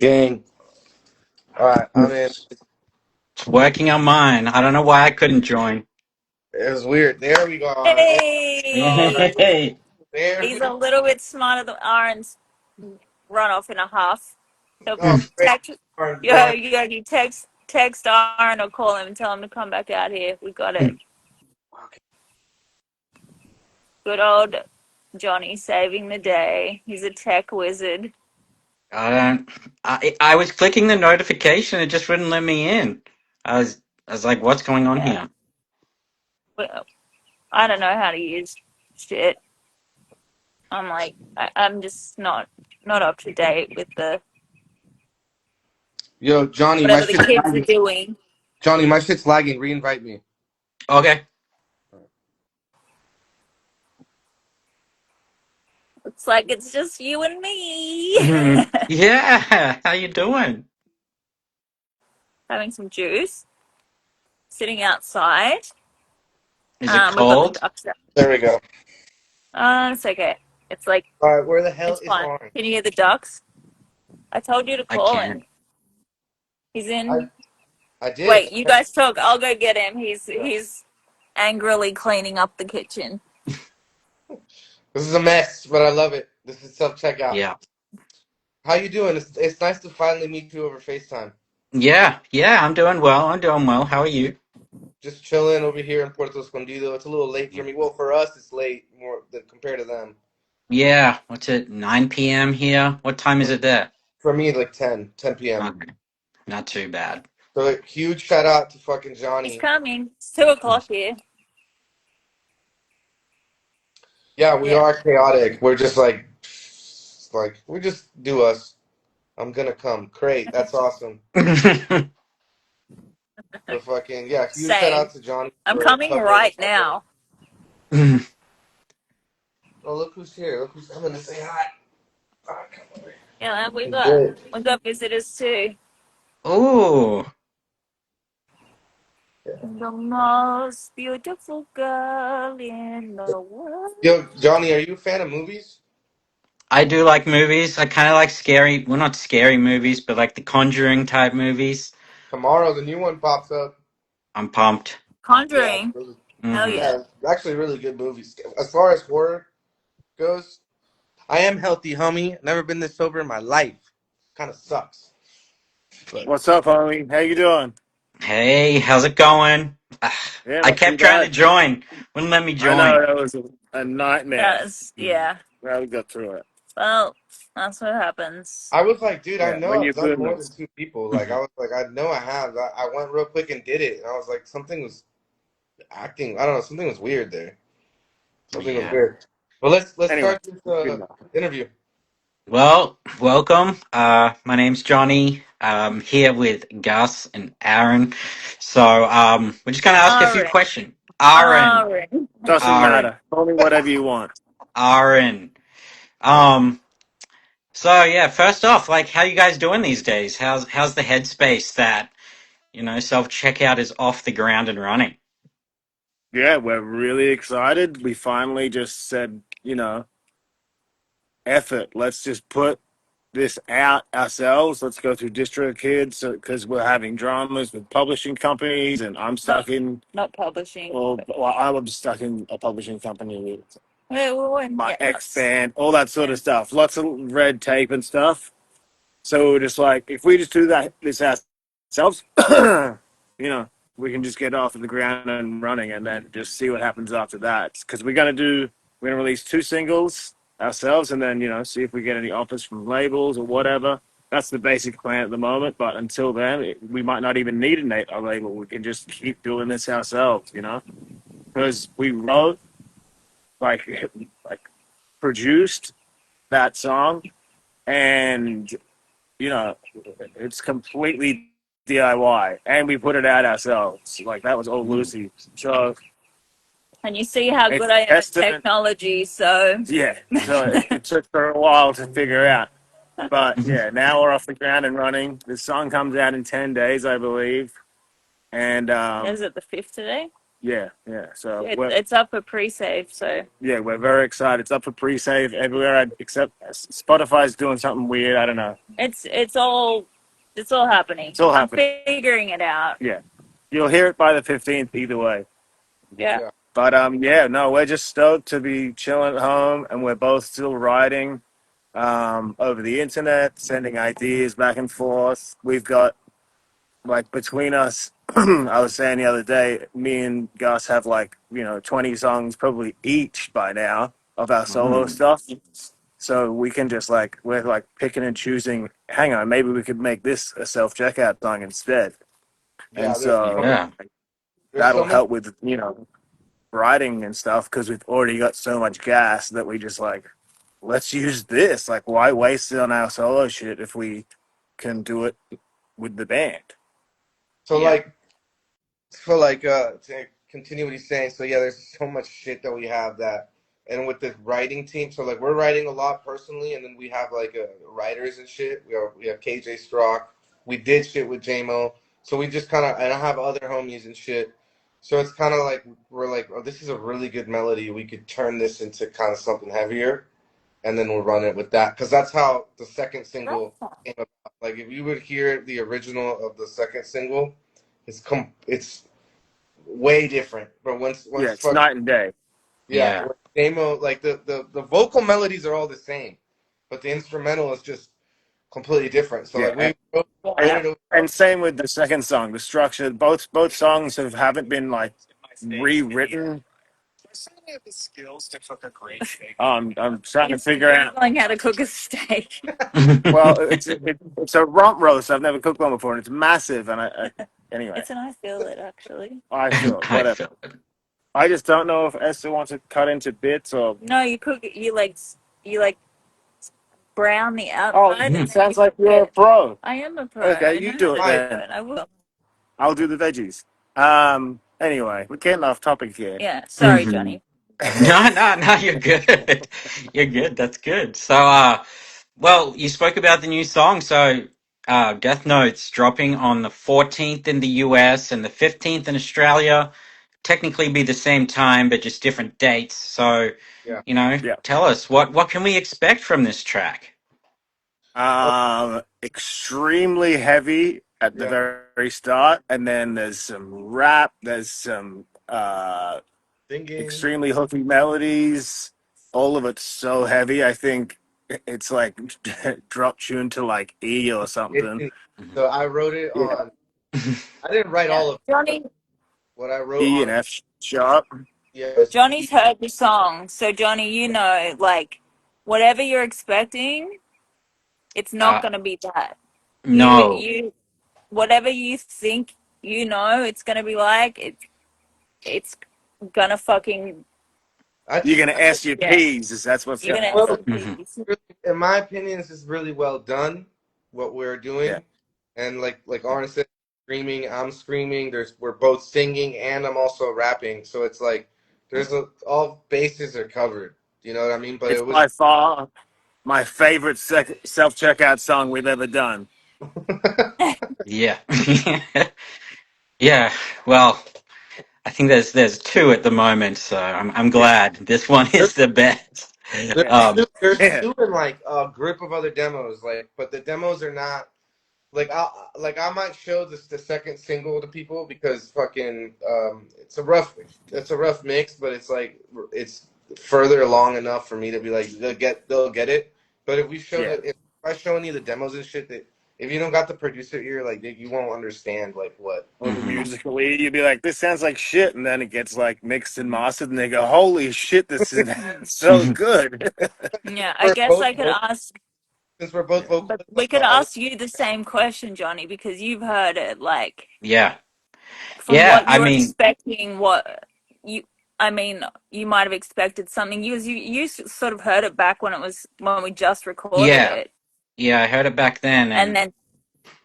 Gang. All right, I'm in. It's working on mine. I don't know why I couldn't join. It was weird. There we go. All right. Hey, Hey. There he's we a little bit smarter than Aaron's run off in a half. So go. Great. text, Darn, yeah, darn. you text Aaron or call him and tell him to come back out here. We got it. Okay. Good old Johnny saving the day. He's a tech wizard. I don't. I was clicking the notification. It just wouldn't let me in. I was I was like, what's going on Yeah, here? well, I don't know how to use shit. I'm just not up to date with the Yo, Johnny, my whatever the shit's kids are lagging. doing. Johnny, my shit's lagging. Reinvite me. Okay. Looks like it's just you and me. Yeah. How you doing? Having some juice, sitting outside. Is it We've got the cold? ducks out. There we go. It's okay. It's like All right, where the hell it's is fine. Orange? Can you hear the ducks? I told you to I call him. can't. He's I in. I did. Wait, you guys talk. I'll go get him. Yeah. He's angrily cleaning up the kitchen. This is a mess, but I love it. This is self checkout. Yeah. How you doing? It's nice to finally meet you over FaceTime. Yeah. Yeah. I'm doing well. I'm doing well. How are you? Just chilling over here in Puerto Escondido. It's a little late for me. Well, for us, it's late more than compared to them. Yeah. What's it? 9 p.m. here. What time is For, it there? for me, like 10 p.m. Okay. Not too bad. So like, huge shout out to fucking He's Johnny. coming. It's 2 o'clock here. Yeah, we Yeah. are chaotic. We're just like we just do us. I'm gonna come. Great, that's awesome. So fucking yeah, huge shout Same. out to Johnny I'm for coming covering right us all day. now. Oh, look who's here. Look who's coming to say hi. Ah, come over Yeah, we here. got Good. we got visitors too. Oh, The most beautiful girl in the world. Yo, Johnny, are you a fan of movies? I do like movies. I kind of like scary, well, not scary movies, but like the Conjuring type movies. Tomorrow the new one pops up. I'm pumped. Yeah, Conjuring. Hell Hmm yeah. yeah, actually really good movies. As far as horror goes, I am healthy, homie. Never been this sober in my life. Kind of sucks. But What's up, homie? How you doing? Hey, how's it going? Yeah, I not too kept trying to bad. join. Wouldn't let me I know join. that was a nightmare. Yeah. Well, we got through it. Well, that's what happens. I was like, dude, I Yeah, know when I've you're done doing more than this. two people. Like, I was like, I know I have. I went real quick and did it. And I was like, something was acting. I don't know. Something was weird there. Something was Yeah. weird. Well, let's Anyway, start this good enough. interview. Well, welcome. My name's Johnny. Here with Gus and Aaron. So, we're just gonna ask a few Aaron. questions. Aaron, Aaron. Doesn't Aaron, matter. Call me whatever you want. Aaron. Um, so yeah, first off, like, how you guys doing these days? How's the headspace that, self checkout is off the ground and running? Yeah, we're really excited. We finally just said, effort. Let's just put this out ourselves. Let's go through DistroKids because we're having dramas with publishing companies, and I'm Not stuck in, not publishing. well, I'm stuck in a publishing company with my Yeah, ex us. band, all that sort Yeah. of stuff. Lots of red tape and stuff. So we're just like, if we just do this ourselves, we can just get off the ground and running, and then just see what happens after that. Because we're gonna release two singles ourselves, and then see if we get any offers from labels or whatever. That's the basic plan at the moment. But until then, we might not even need a label. We can just keep doing this ourselves, because we wrote, like, like produced that song, and you know, it's completely DIY, and we put it out ourselves. Like that was old Mm. Lucy. So And you see how it's good I am at testament. technology, so Yeah. So it took her a while to figure out, but yeah, now we're off the ground and running. The song comes out in 10 days, I believe, and is it the fifth today? yeah. So It's up for pre-save, so we're very excited. It's up for pre-save everywhere except Spotify's doing something weird. I don't know. it's all happening. It's all I'm happening. figuring it out. Yeah, you'll hear it by the 15th either way. Yeah. Yeah. But yeah, no, we're just stoked to be chilling at home, and we're both still writing over the internet, sending ideas back and forth. We've got like between us. I was saying the other day, me and Gus have like 20 songs probably each by now of our solo Mm. stuff. So we can just like we're like picking and choosing. Hang on, maybe we could make this a self checkout song instead, and Yeah. so Yeah. There's that'll so many. help with writing and stuff because we've already got so much gas that we just like let's use this. Like, why waste it on our solo shit if we can do it with the band? So Yeah. like to continue what he's saying. So yeah, there's so much shit that we have that, and with the writing team. So like we're writing a lot personally, and then we have like writers and shit. We have KJ Strock. We did shit with JMO. So we just kind of, and I have other homies and shit. So it's kind of like we're like, oh, this is a really good melody. We could turn this into kind of something heavier, and then we'll run it with that. Because that's how the second single came about. Like if you would hear the original of the second single, it's way different. But Yeah, once it's fuck night and day. yeah, Yeah. when Damo, like the vocal melodies are all the same, but the instrumental is just completely different. So like Yeah, we wrote and, it over. and same with the second song. The structure, both songs haven't been like rewritten. I'm trying to He's figure out. googling how to cook a steak. Well, it's a rump roast. I've never cooked one before, and it's massive. And anyway, It's an I feel it actually. I feel it. I Whatever. feel it. I just don't know if Esther wants it cut into bits or. No, you cook it. You like brown the Oh, outside and Mm. then you sounds like cook you're a it. pro. I am a pro. Okay, I you know how do to it Why? do then. it. I will. I'll do the veggies. Anyway, we're getting off topic here. Yeah. Sorry, Mhm. Johnny. No, no, no, you're good. You're good. That's good. So, well, you spoke about the new song. So, Death Note's dropping on the 14th in the US and the 15th in Australia. Technically be the same time, but just different dates. So, Yeah. Yeah. tell us what can we expect from this track? Extremely heavy at the Yeah. very start, and then there's some rap. There's some Singing. extremely hooky melodies. All of it's so heavy. I think it's like drop tune to like E or something. So I wrote it Yeah, on. I didn't write Yeah. all of Johnny. what I wrote E on. and F sharp. Yeah, it was E. Johnny's heard the song, so Johnny, like whatever you're expecting, it's not uh, gonna be that. You no. you whatever you think it's gonna be like it's gonna fucking You're gonna I think ask your yeah. P's. That's what's You're gonna gonna well, have happen. to Mhm. please. really, in my opinion, this is really well done. What we're Yeah. doing, and like Arn said, screaming. I'm screaming. We're both singing, and I'm also rapping. So it's like all bases are covered. You know what I mean? But It's it was. by far my favorite self checkout song we've ever done. Yeah. Yeah. Well, I think there's two at the moment, so I'm Yeah. glad this one There's, is the best. there's Yeah. two. Um, There's Yeah. two and like a group of other demos. Like, but the demos are not. I might show this the second single to people because fucking it's a rough mix, but it's like it's further along enough for me to be like they'll get it. But if we show Yeah. the if I show any of the demos and shit that if you don't got the producer ear like you won't understand like what. Or the mhm. musical lead, you'd be like, "This sounds like shit," and then it gets like mixed and mastered, and they go, "Holy shit, this is so good!" Yeah, I We're guess both I could vocal, ask, since we're both Yeah. but vocalists. we could ask you the same question, Johnny, because you've heard it. Like Yeah. from Yeah. what I you're mean, expecting, you, I mean, you might have expected something. You sort of heard it back when we just recorded yeah. it, Yeah, I heard it back then and and then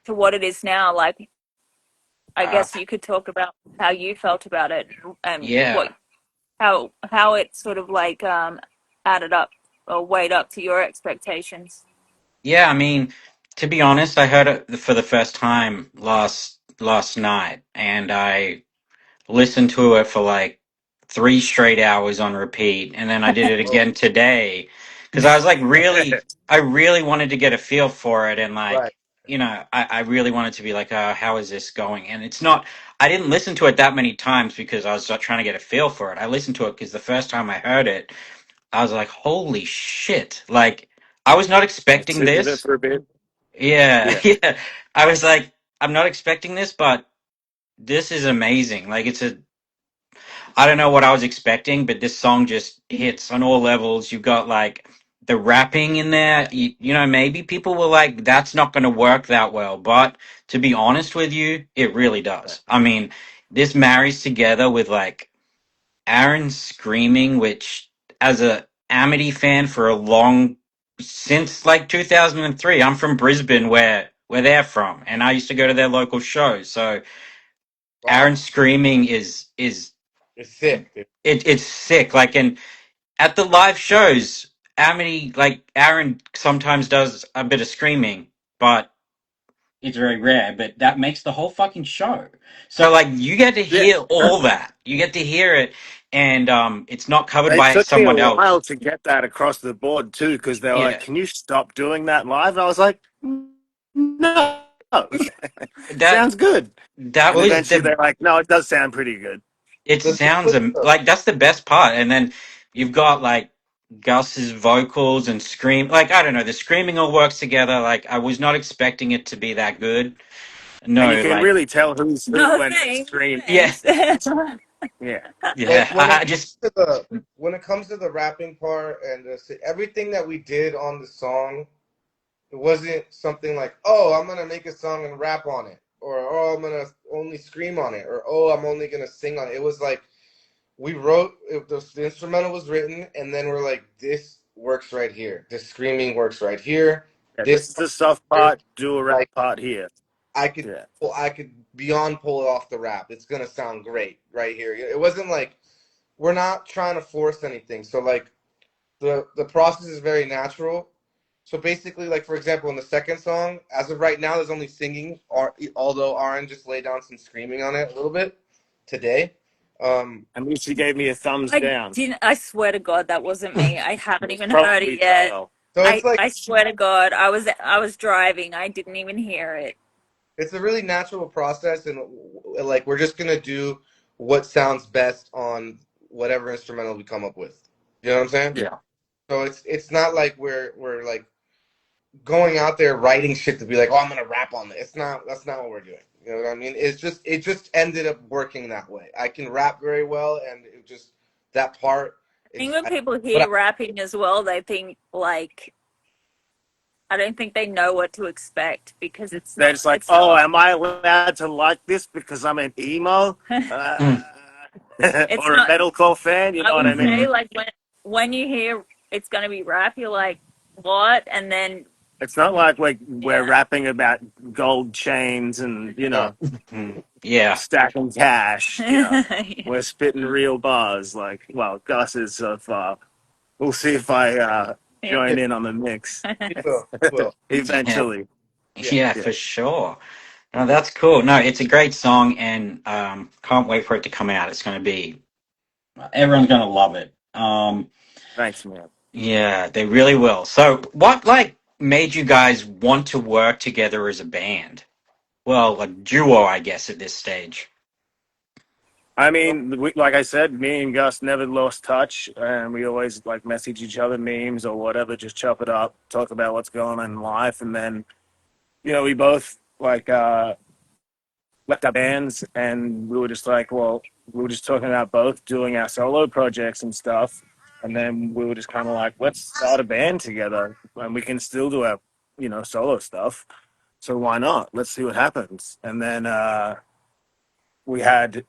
to what it is now. Like I uh guess you could talk about how you felt about it and yeah. how it sort of like added up or weighed up to your expectations. Yeah, I mean, to be honest, I heard it for the first time last night and I listened to it for like 3 straight hours on repeat, and then I did it Oh, again today because I was like I really wanted to get a feel for it, and right. like I really wanted to be like, how is this going? And it's not. I didn't listen to it that many times because I was just trying to get a feel for it. I listened to it because the first time I heard it, I was like, holy shit! Like I was not expecting Sit with it this. for a bit. Yeah, Yeah. yeah. I was like, I'm not expecting this, but this is amazing. Like it's a I don't know what I was expecting, but this song just hits on all levels. You've got like the rapping in there. Maybe people were like, that's not going to work that well. But to be honest with you, it really does. I mean, this marries together with like Aaron screaming, which as a Amity fan for a long, since like 2003, I'm from Brisbane where they're from. And I used to go to their local shows. So Wow. Aaron screaming is It's sick, dude. it's sick. Like, and at the live shows, Amity, like Aaron sometimes does a bit of screaming, but it's very rare. But that makes the whole fucking show. So like you get to Yeah. hear all that. You get to hear it, and it's not covered It by took me a someone else. while to get that across the board too, because they were like, Yeah, "Can you stop doing that live?" And I was like, "No, that sounds good." that And was eventually the. they're like, "No, it does sound pretty good." It The thing sounds with the, like that's the best part, and then you've got like Gus's vocals and scream. Like I don't know, the screaming all works together. Like I was not expecting it to be that good. And you No, can like really tell who's who No when they thanks. scream. yeah, Thanks. Yeah, when yeah. when it I just comes to the when it comes to the rapping part and everything that we did on the song, it wasn't something like, oh, I'm gonna make a song and rap on it, or oh, I'm gonna only scream on it, or oh, I'm only gonna sing on it. It was like we wrote the instrumental was written, and then we're like, this works right here. This screaming works right here. yeah. This This is the soft here, part. Do a rap like part here. I could Yeah, I could beyond pull it off the rap. It's gonna sound great right here. It wasn't like we're not trying to force anything. So like the process is very natural. So basically, like for example, in the second song, as of right now, there's only singing. Although Aaron just laid down some screaming on it a little bit today. Um, at least he gave me a thumbs I down. didn't. I swear to God, that wasn't me. I haven't It's even heard it probably yet. Darrell. so it's like I swear to God, I was driving. I didn't even hear it. it's a really natural process, and like we're just gonna do what sounds best on whatever instrumental we come up with. You know what I'm saying? yeah. So it's not like we're like going out there writing shit to be like, oh, I'm gonna rap on it. It's not. That's not what we're doing. You know what I mean? It just ended up working that way. I can rap very well, and it just that part. I think when I, people but I, hear rapping as well, they think like I don't think they know what to expect because it's They're not. just like, It's "Oh, not. am I allowed to like this because I'm an emo Mm, It's or a not. metalcore fan?" You I know what would I mean? hmm say like when you hear it's gonna be rap, you're like, what? And then It's not like we're yeah, rapping about gold chains and no, Yeah. stacking cash. yeah. We're spitting real bars. Like, well, Gus is so far. We'll see if I Yeah. yeah, join in on the mix he will, he will. Yeah. eventually. Yeah, Yeah, Yeah, for sure. No, that's cool. No, it's a great song, and can't wait for it to come out. It's going to be everyone's going to love it. thanks, man. Yeah, they really will. So, what like made you guys want to work together as a band? Well, a duo, I guess, at this stage. I mean, like I said, me and Gus never lost touch, and we always like message each other memes or whatever, just chop it up, talk about what's going on in life, and then we both like left our bands, and we were just like, well, we were just talking about both doing our solo projects and stuff, and then we were just kind of like, let's start a band together, and we can still do our solo stuff, so why not? Let's see what happens. And then we had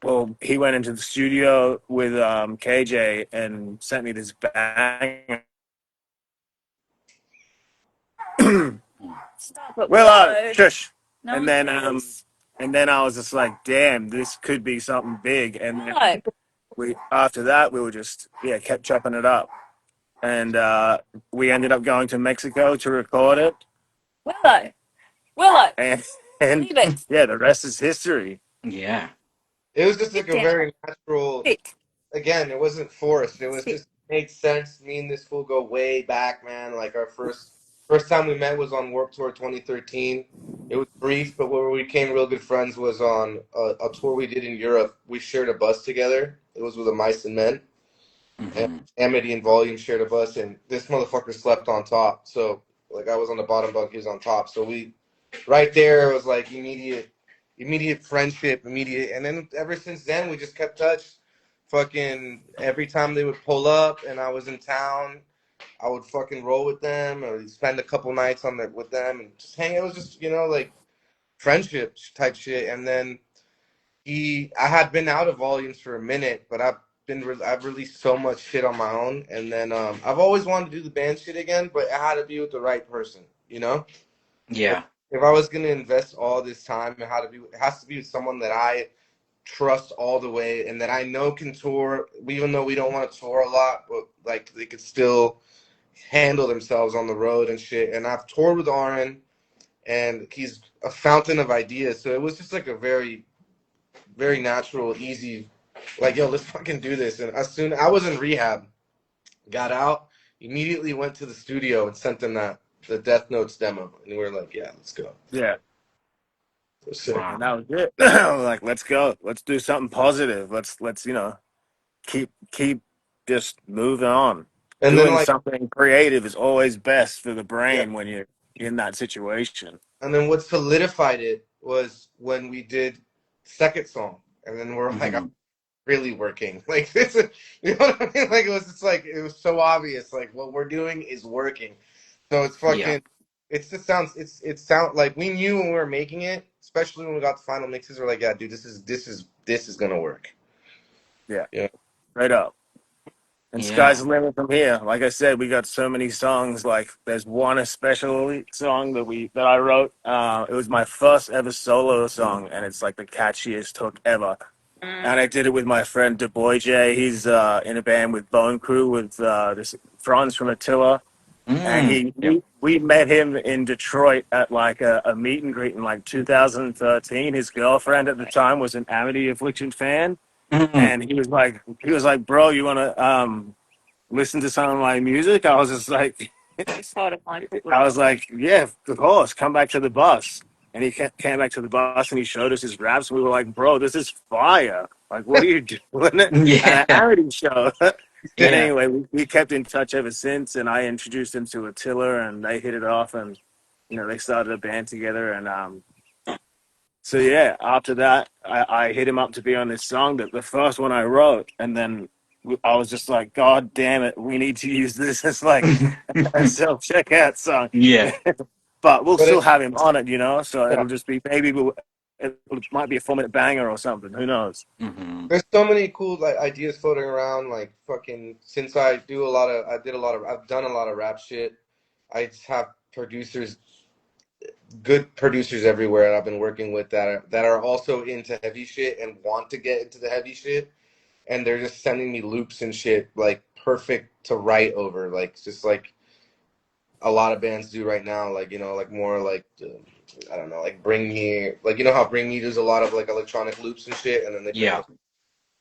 well, he went into the studio with KJ and sent me this bang. Stop it, Well, Willow. shush. No And one then cares. I was just like, damn, this could be something big. And then Willow. we after that we were just kept chopping it up, and we ended up going to Mexico to record it, Willow. Willow. and and Leave it. yeah, the rest is history. Yeah. It was just Sit like a down. very natural. Sit. Again, it wasn't forced. It was Sit. just made sense. Me and this fool go way back, man. Like our first time we met was on Warped Tour 2013. It was brief, but where we became real good friends was on a tour we did in Europe. We shared a bus together. It was with the Mice and Men, and Hmm. Amity and Volume shared a bus, and this motherfucker slept on top. So like I was on the bottom bunk, he was on top. So we right there it was like immediate friendship, immediate, and then ever since then we just kept touch. Fucking every time they would pull up and I was in town, I would fucking roll with them or spend a couple nights on the with them and just hang. It was just like friendship type shit. And then I had been out of volumes for a minute, but I've released so much shit on my own, and then I've always wanted to do the band shit again, but it had to be with the right person, you know. Yeah. If I was gonna invest all this time, it has to be with someone that I trust all the way and that I know can tour, even though we don't want to tour a lot, but like they could still handle themselves on the road and shit. And I've toured with Aaron, and he's a fountain of ideas. So it was just like a very, very natural, easy, like, yo, let's fucking do this. And as soon I was in rehab, got out, immediately went to the studio and sent them the Death Notes demo, and we were like, yeah, let's go. Yeah. It was sick. Wow. And that was it. Like, let's go. Let's do something positive. Let's keep just moving on. And then Doing like, something creative is always best for the yeah, brain when you're in that situation. and then what solidified it was when we did second song, and then we're like, I'm Hmm. really working. Like this, you know what I mean? Like it was just like it was so obvious. Like what we're doing is working. So it's Yeah. fucking. It just sounds. It sound like we knew when we were making it, especially when we got the final mixes. We're like, yeah, dude, this is gonna work. Yeah, Yeah. right up. And sky's Yeah. the limit from here. Like I said, we got so many songs. Like there's one especially song that I wrote. It was my first ever solo song, and it's like the catchiest hook ever. Mm. And I did it with my friend Du Bois J. He's in a band with Bone Crew with this Franz from Attila. And Mm. Yep. we met him in Detroit at like a meet and greet in like 2013. His girlfriend at the time was an Amity Affliction fan, Mm. and he was like, bro, you wanna listen to some of my music? I was just like, It's hard to find people I like was like, yeah, of course, come back to the bus. And he came back to the bus and he showed us his raps. And we were like, bro, this is fire. Like, what are you doing at an Yeah. Amity show? And Yeah. anyway, we kept in touch ever since. And I introduced him to Attila and they hit it off. And, they started a band together. And so, yeah, after that, I hit him up to be on this song, the first one I wrote. And then I was just like, God damn it, we need to use this as like a self checkout song. Yeah. But we'll But still it, have him on it. So yeah, it'll just be it might be a 4-minute banger or something. Who knows? Hmm. there's so many cool like ideas floating around. Like fucking, since I've done a lot of rap shit. I just have producers, good producers everywhere that I've been working with that are also into heavy shit and want to get into the heavy shit, and they're just sending me loops and shit like perfect to write over, like just like a lot of bands do right now, like like more like I don't know, like Bring Me, like how Bring Me does a lot of like electronic loops and shit, and then they bring Yeah. up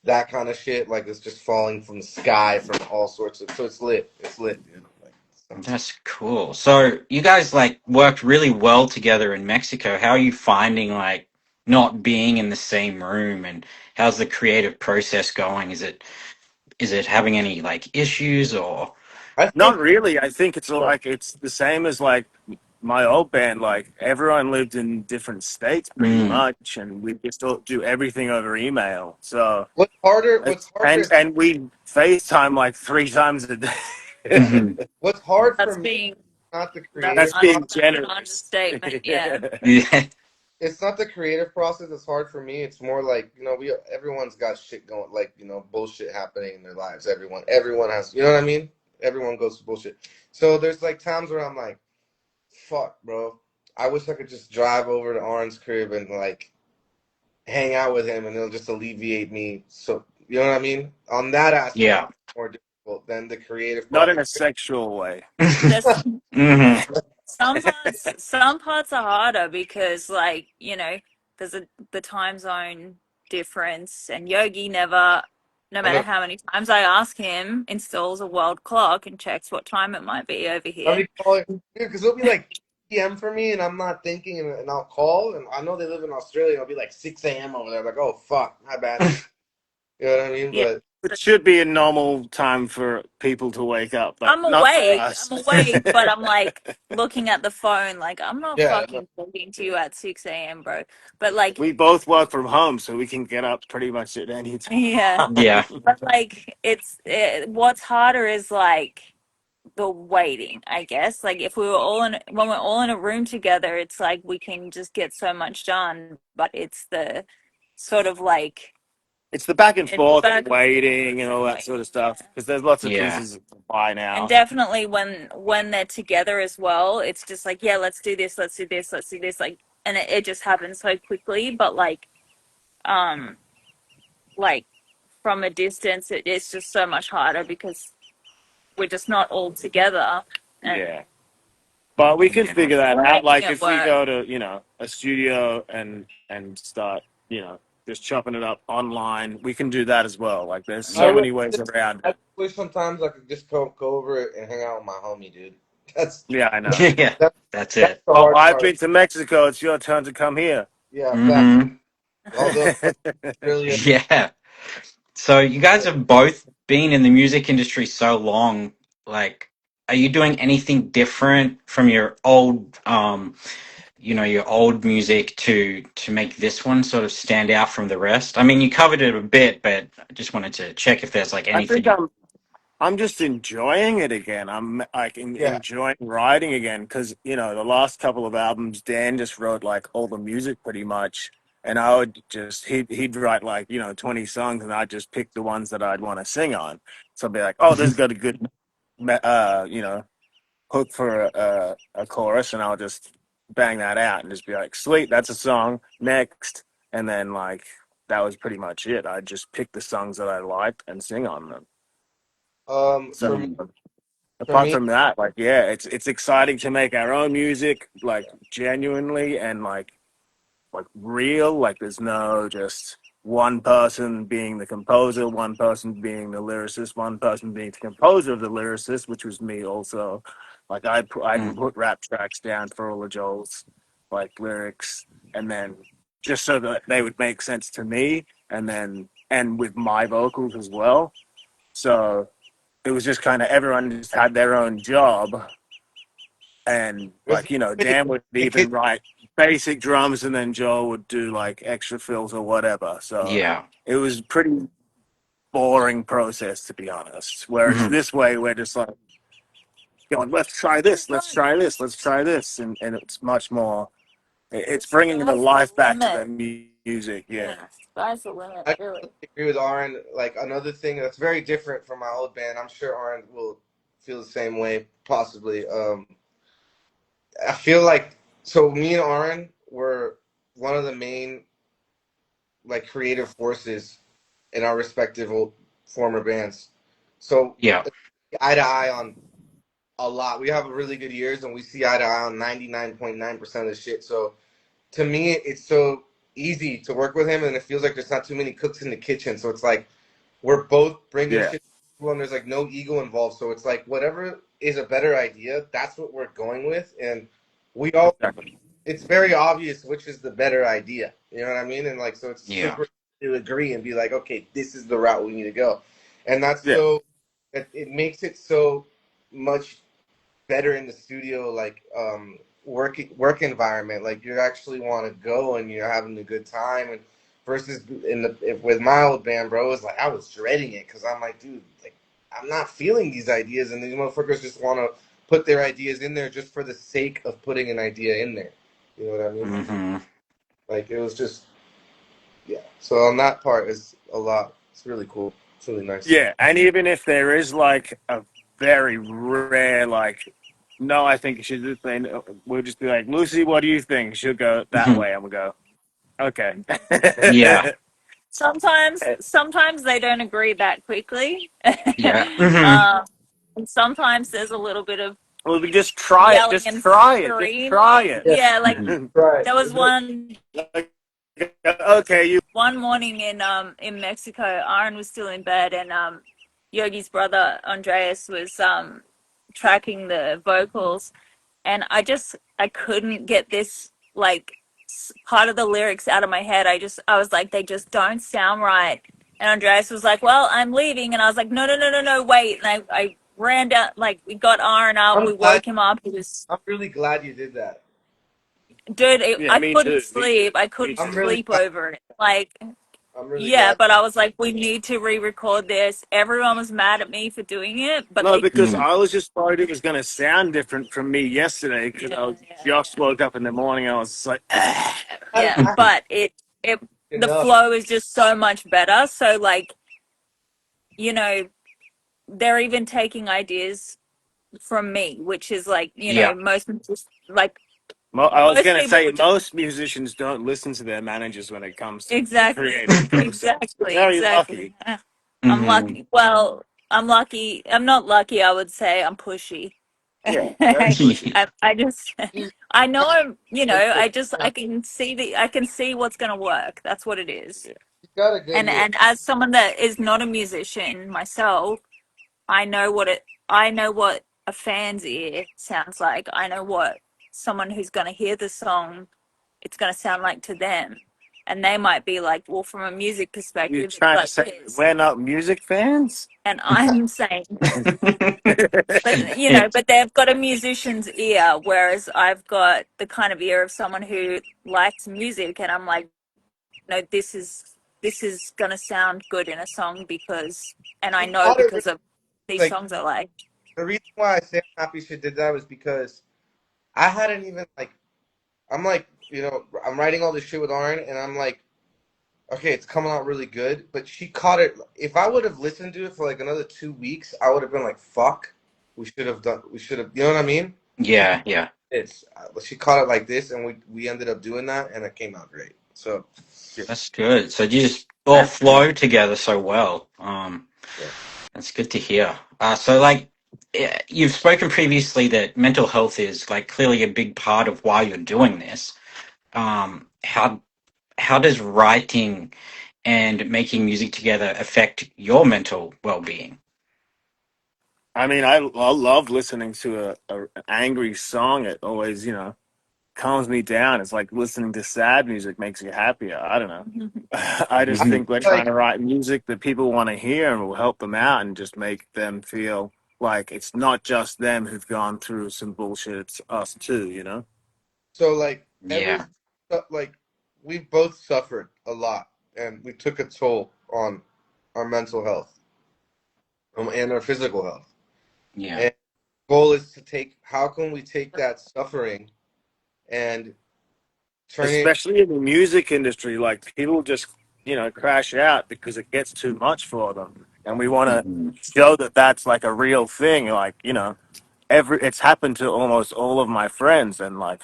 that kind of shit, like it's just falling from the sky from all sorts of, so it's lit, dude. Like, so. That's cool. So you guys like worked really well together in Mexico. How are you finding like not being in the same room, and how's the creative process going? Is it having any like issues or? I Not think really. I think it's the same as like my old band. Like everyone lived in different states pretty Mm. much, and we just all do everything over email. So what's and harder and we FaceTime like 3 times a day. Hmm. what's hard for that's me, being not the that's That's creative un, being process. that's an generous. understatement. Yeah. Yeah. It's not the creative process that's hard for me. It's more like, we everyone's got shit going, like, bullshit happening in their lives. Everyone has, you know what I mean? Everyone goes through bullshit. So there's like times where I'm like, fuck, bro. I wish I could just drive over to Oran's crib and like hang out with him, and it'll just alleviate me. So, you know what I mean? On that aspect, Yeah. it's more difficult than the creative Not process. in a sexual way. There's Hmm. some parts are harder because, like, there's the time zone difference. And Yogi never, no I matter know. how many times I ask him, installs a world clock and checks what time it might be over I'll here. be calling because it'll be like PM for me, and I'm not thinking, and I'll call, and I know they live in Australia. It'll be like 6 a.m. over there. Like, oh fuck, my bad. You know what I mean? Yeah. But It should be a normal time for people to wake up, but I'm not for awake. us. I'm awake, but I'm like looking at the phone, like I'm not yeah, no, fucking talking to you at 6 a.m., bro. But like, We both work from home, so we can get up pretty much at any yeah. Yeah. time. But like, what's harder is like the waiting, I guess. Like if we were all in, when we're all in a room together, it's like we can just get so much done. But it's the sort of like It's the back and it's forth and back and waiting and forth and all that sort of waiting. stuff Yeah. because there's lots of Yeah. pieces to buy And now. definitely when they're together as well, it's just like, yeah, let's do this, let's do this, let's do this, like, and it just happens so quickly. But um, like from a distance, it's just so much harder because we're just not all together, and Yeah. But we can Yeah. figure that we're out. making Like it if we work. go to, a studio and start, just chopping it up online, we can do that as well. Like there's I so Yeah. wish many ways around I it. wish sometimes I could just go over it and hang out with my homie, dude. That's Yeah, I know. Yeah. that That's that's it. the Oh, hard I've part. been to Mexico. It's your turn to come here. Yeah, fact. Mm-hmm. Although really, Yeah. So you guys have both been in the music industry so long. Like, are you doing anything different from your old, your old music to make this one sort of stand out from the rest? I mean, you covered it a bit, but I just wanted to check if there's like I think anything. I'm just enjoying it again. I'm like yeah. enjoying writing again because the last couple of albums, Dan just wrote like all the music pretty much, and I would just he'd write like 20 songs, and I'd just pick the ones that I'd want to sing on. So I'd be like, oh, this has got a good hook for a chorus, and I'll just bang that out and just be like, sweet, that's a song. Next, and then like that was pretty much it. I just pick the songs that I liked and sing on them. For So me, for apart me, from that, like yeah, it's exciting to make our own music, like genuinely and like real. Like there's no just one person being the composer, one person being the lyricist, one person being the composer of the lyricist, which was me also. Like I'd Mm, put rap tracks down for all of Joel's like lyrics, and then just so that they would make sense to me, and with my vocals as well. So it was just kind of everyone just had their own job, and it's like it, Dan would it even hit. write basic drums, and then Joel would do like extra fills or whatever. So yeah. it was pretty boring process to be honest. Whereas Hmm. this way, we're just like going, let's try this, let's try this, let's try this, and it's much more. The It's bringing the sky's the life back to the limit. music. Yeah, Yeah, sky's the limit, I really. completely agree with Aaron. Like another thing that's very different from my old band. I'm sure Aaron will feel the same way, possibly. I feel like so. Me and Aaron were one of the main like creative forces in our respective old former bands. So Yeah. eye to eye on a lot. We have really good years, and we see eye to eye on 99.9% of the shit. So to me, it's so easy to work with him, and it feels like there's not too many cooks in the kitchen. So it's like we're both bringing yeah, shit to the table, and there's like no ego involved. So it's like whatever is a better idea, that's what we're going with, and we all. exactly. It's very obvious which is the better idea. You know what I mean? And like, so it's Yeah. super to agree and be like, okay, this is the route we need to go, and that's Yeah, so. It makes it so much better in the studio, like work environment. Like you actually want to go and you're having a good time, and versus with my old band, bro, it was like I was dreading it because I'm like, dude, like I'm not feeling these ideas, and these motherfuckers just want to put their ideas in there just for the sake of putting an idea in there. You know what I mean? Hmm. Like it was just yeah. So on that part is a lot. It's really cool. It's really nice. yeah, and even if there is like a very rare like no, I think you should do this thing. We'll just be like, Lucy, what do you think? She'll go that Hmm. way, and we'll go, okay. Yeah. Sometimes they don't agree that quickly. Yeah. Hmm. um, and sometimes there's a little bit of Well, we just try it. yelling Just and try it. Just try screaming. it. Yeah. Yeah, like Hmm. Right. there was one Okay, you. One morning in Mexico, Aaron was still in bed, and Yogi's brother Andreas was tracking the vocals, and I couldn't get this like part of the lyrics out of my head. I was like, they just don't sound right. And Andreas was like, well, I'm leaving, and I was like, no, no, no, no, no, wait. And I ran down, like, we got Aaron up, I'm we glad. woke him up. He was, I'm really glad you did that. dude, Yeah, I me couldn't too. sleep. I Me couldn't I'm too. really sleep glad. over it. Like, I'm really yeah, glad. but I was like, we need to re-record this. Everyone was mad at me for doing it, but No, they, because Mm. I was just worried it was going to sound different from me yesterday. Because I yeah, was yeah, just woke up in the morning. I was just like, ah. I, yeah. I But it, the enough. flow is just so much better. So like, you know, they're even taking ideas from me, which is like, Yeah. most like I was most going to people say would just most musicians don't listen to their managers when it comes to the exactly, creative process. exactly, Very exactly. lucky. I'm Hmm. lucky. Well, I'm lucky. I'm not lucky. I would say I'm pushy. Yeah, very pushy. I just You I know got I'm good ear. I can see I can see what's gonna work. That's what it is. Yeah. You got a good ear. And as someone that is not a musician myself, I know what a fan's ear sounds like. I know what someone who's gonna hear the song it's gonna sound like to them. And they might be like, well, from a music You're perspective, it's trying to like say that this. we're not music fans? And I'm saying but Yeah. but they've got a musician's ear, whereas I've got the kind of ear of someone who likes music, and I'm like, no, this is gonna sound good in a song because, and I She know caught it really, because of these like songs I like. the reason why I say I'm happy she did that was because I hadn't even like I'm like I'm writing all this shit with Arn and I'm like okay it's coming out really good but she caught it. If I would have listened to it for like another 2 weeks I would have been like fuck we should have you know what I mean. She Yeah. Yeah. it's she caught it like this and we ended up doing that and it came out great so Yeah. That's good. So you just all flow together so well. yeah. That's good to hear. So like, you've spoken previously that mental health is like clearly a big part of why you're doing this. How does writing and making music together affect your mental well-being? I mean, I love listening to an angry song. It always, calms me down. It's like listening to sad music makes you happier. I don't know. I just Hmm. think we're trying Like to write music that people want to hear and will help them out and just make them feel like it's not just them who've gone through some bullshit. It's us too, you know? so like ever Yeah. like we've both suffered a lot and we took a toll on our mental health and our physical health. Yeah. And the goal is to take how can we take that suffering and turn it Especially in the music industry, like people just, crash out because it gets too much for them. And we want to Hmm. show that that's like a real thing. Like, it's happened to almost all of my friends. And like,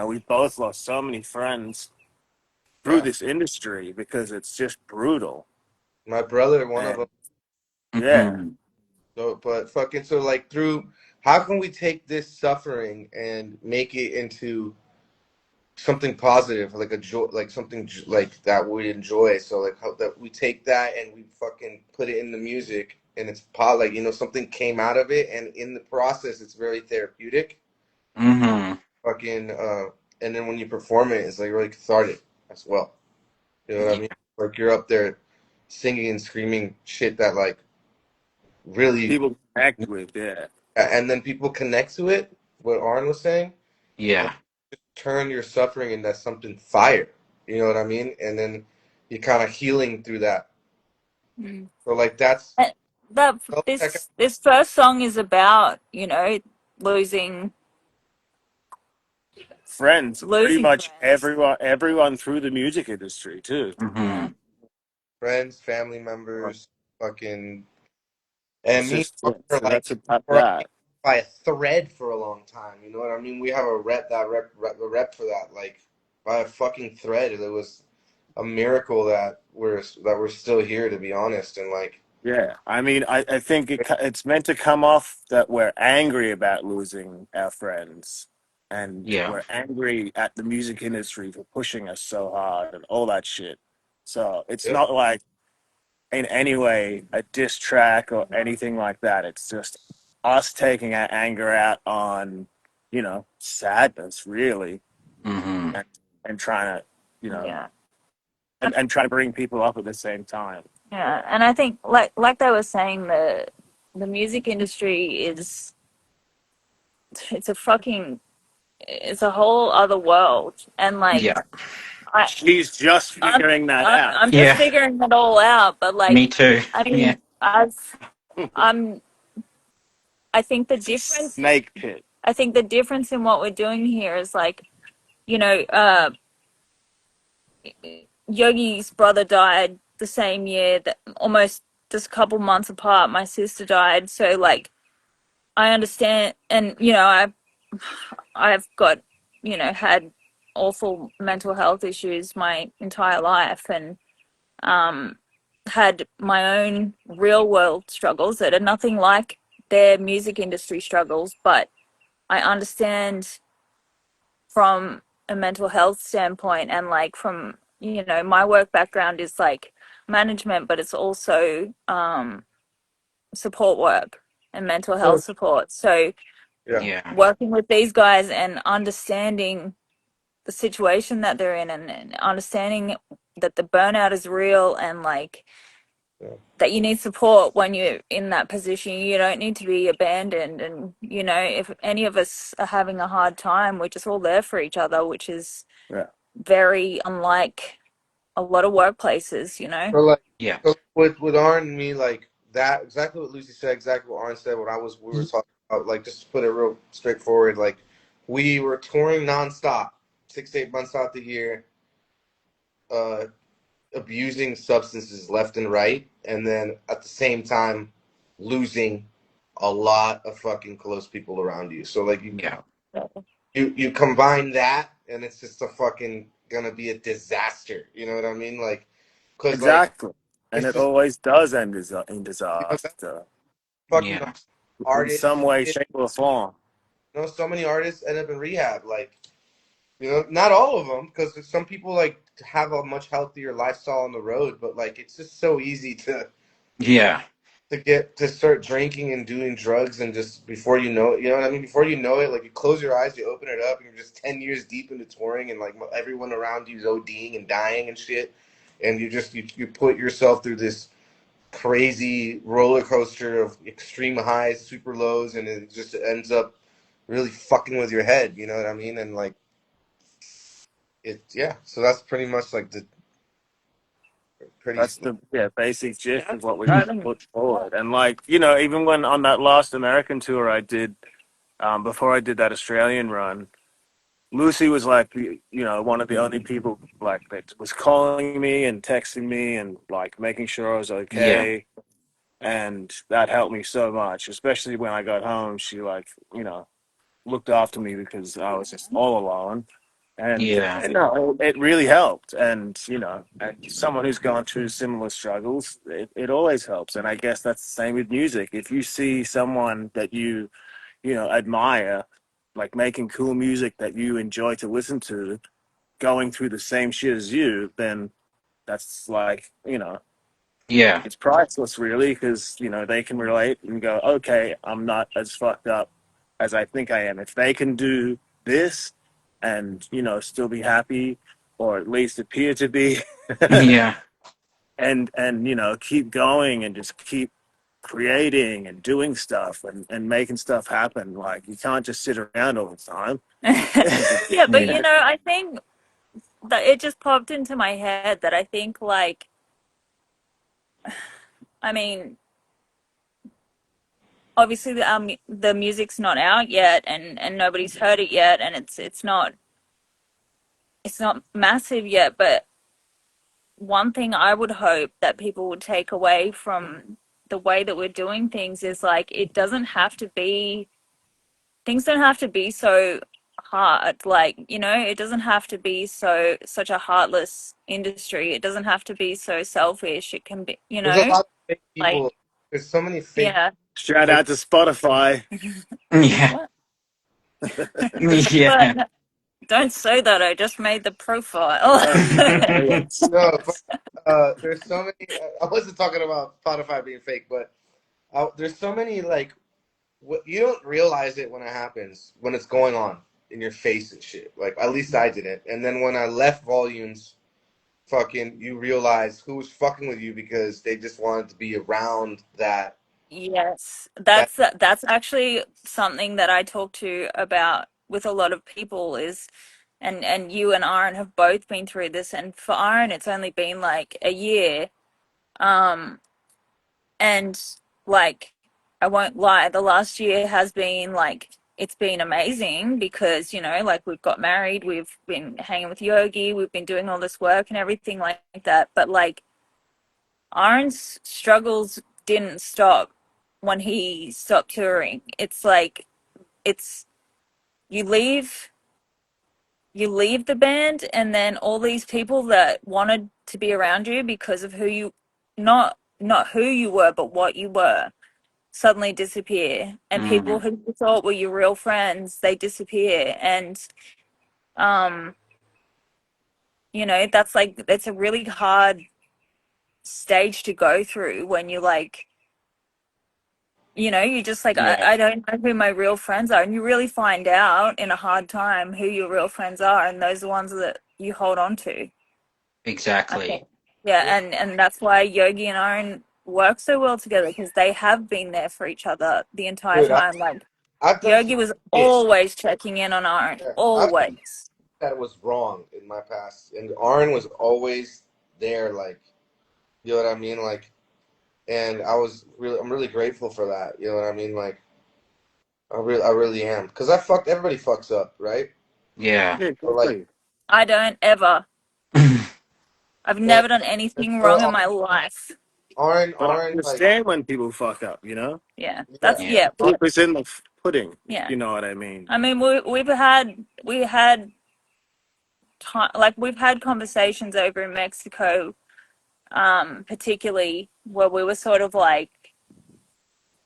we both lost so many friends through yeah this industry because it's just brutal. my brother one of them And yeah, Hmm. so but fucking so like through how can we take this suffering and make it into something positive like a joy like something like that we enjoy so like how that we take that and we fucking put it in the music and it's pot like something came out of it and in the process it's very therapeutic Hmm. fucking and then when you perform it it's like really cathartic as well. You know what I Yeah. mean? Like you're up there singing and screaming shit that like really, people connect with, yeah. and then people connect to it. What Arn was saying, and Yeah. turn your suffering into something fire. You know what I mean? And then you're kind of healing through that. Mm. So like that's Uh, That check out. this first song is about, losing Friends, pretty losing much friends. everyone through the music industry too. Yeah. Hmm. Friends, family members, fucking, and It's me and just, Arn yeah, are so like that's about we're that. by a thread for a long time. You know what I mean? We have a rep for that like by a fucking thread. It was a miracle that we're still here to be honest and like Yeah, I mean, I think it's meant to come off that we're angry about losing our friends, and Yeah. we're angry at the music industry for pushing us so hard and all that shit. So it's Yep. not like in any way a diss track or anything like that. It's just us taking our anger out on, sadness, really, Hmm. and, and trying to, you know, Yeah. and trying to bring people up at the same time. Yeah, and I think like they were saying, the music industry is, it's a fucking, it's a whole other world, and like Yeah. I She's just I'm figuring that I'm, out. I'm just Yeah. figuring it all out, but Me like too. I Yeah. mean I'm I think the difference Snake pit. I think the difference in what we're doing here is like, you know, Yogi's brother died the same year, that almost just a couple months apart. My sister died, so like I understand, and I've got, had awful mental health issues my entire life, and um, had my own real world struggles that are nothing like their music industry struggles, but I understand from a mental health standpoint, and like from, my work background is like management, but it's also support work and mental health support. So Yeah. Yeah. working with these guys and understanding the situation that they're in, and understanding that the burnout is real, and like Yeah. that you need support when you're in that position. You don't need to be abandoned, and if any of us are having a hard time, we're just all there for each other, which is Yeah. very unlike a lot of workplaces. So like, Yeah. so with Arn and me, like that, exactly what Lucy said, exactly what Arn said. What we were talking about, like just to put it real straightforward, like we were touring nonstop, 6 8 months out the year, uh, abusing substances left and right, and then at the same time losing a lot of fucking close people around you. So like Yeah. you combine that, and it's just a fucking gonna be a disaster. You know what I mean? Like, cause like Exactly. And it's it just always does end in that disaster fucking Yeah. in some artists. way, You shape, or form. know, so many artists end up in rehab. Like, not all of them, because some people like have a much healthier lifestyle on the road. But like, it's just so easy Yeah. to get to start drinking and doing drugs, and just before you know it, you know what I mean. Before you know it, like you close your eyes, you open it up, and you're just 10 years deep into touring, and like everyone around you is ODing and dying and shit, and you put yourself through this crazy roller coaster of extreme highs, super lows, and it just ends up really fucking with your head. You know what I mean? And like yeah. So that's pretty much like the pretty. That's the basic gist Yeah, of what we right. And put forward. And like, even when on that last American tour I did, before I did that Australian run, Lucy was like, one of the only people like that was calling me and texting me and like making sure I was Yeah. okay. And that helped me so much, especially when I got home. She like, looked after me because I was just all alone. Yeah. And no, it really helped. And, and someone who's gone through similar struggles, it always helps. And I guess that's the same with music. If you see someone that admire, like making cool music that you enjoy to listen to, going through the same shit as you, then that's like, Yeah. it's priceless, really, because they can relate and go, okay, I'm not as fucked up as I think I am. If they can do this and still be happy, or at least appear to be, Yeah. and keep going and just keep creating and doing stuff and making stuff happen. Like, you can't just sit around all the time. yeah, but Yeah. I think that it just popped into my head that I think, like, I mean, obviously the music's not out yet, and nobody's heard it yet, and it's not massive yet, but one thing I would hope that people would take away from the way that we're doing things is like, it doesn't have to be, things don't have to be so hard. Like, it doesn't have to be such a heartless industry. It doesn't have to be so selfish. It can be, There's a lot of fake like, people. There's so many fake yeah. Shout people. out to Spotify. Yeah. What? Yeah. But don't say that. I just made the profile. Yes. No, but there's so many. I wasn't talking about Spotify being fake, but there's so many like you don't realize it when it happens when it's going on in your face and shit. Like at least I didn't. And then when I left volumes, fucking, you realize who was fucking with you because they just wanted to be around Yes, that. that's actually something that I talk to about with a lot of people is, and you and Aaron have both been through this, and for Aaron it's only been like a year, um, and like I won't lie, the last year has been like it's been amazing because like we've got married, we've been hanging with Yogi, we've been doing all this work and everything like that, but like Aaron's struggles didn't stop when he stopped touring. It's like it's you leave you leave the band and then all these people that wanted to be around you because of who you not who you were but what you were suddenly disappear, and people Mm, who you thought were your real friends, they disappear. And um that's like it's a really hard stage to go through when you like you just like, yeah, I don't know who my real friends are. And you really find out in a hard time who your real friends are. And those are the ones that you hold on to. I think. exactly. Yeah. And that's why Yogi and Aaron work so well together because they have been there for each other the entire Dude, time. Like I've done some Yogi was shit. always checking in on Aaron, Yeah, I've done always. that was wrong in my past, and Arn was always there. Like, you know what I mean? Like, and I'm really grateful for that. You know what I mean? Like, I really am, because everybody fucks up, right? Yeah. Yeah, Or like, exactly. I don't ever. I've and, never done and anything wrong in so my life. But I Like, understand when people fuck up, you know? Yeah. yeah, That's, Yeah. yeah. Arn, Proof is in the pudding, if Yeah. you know what I mean. I mean, we had time, like we've had conversations over in Mexico, particularly where we were sort of like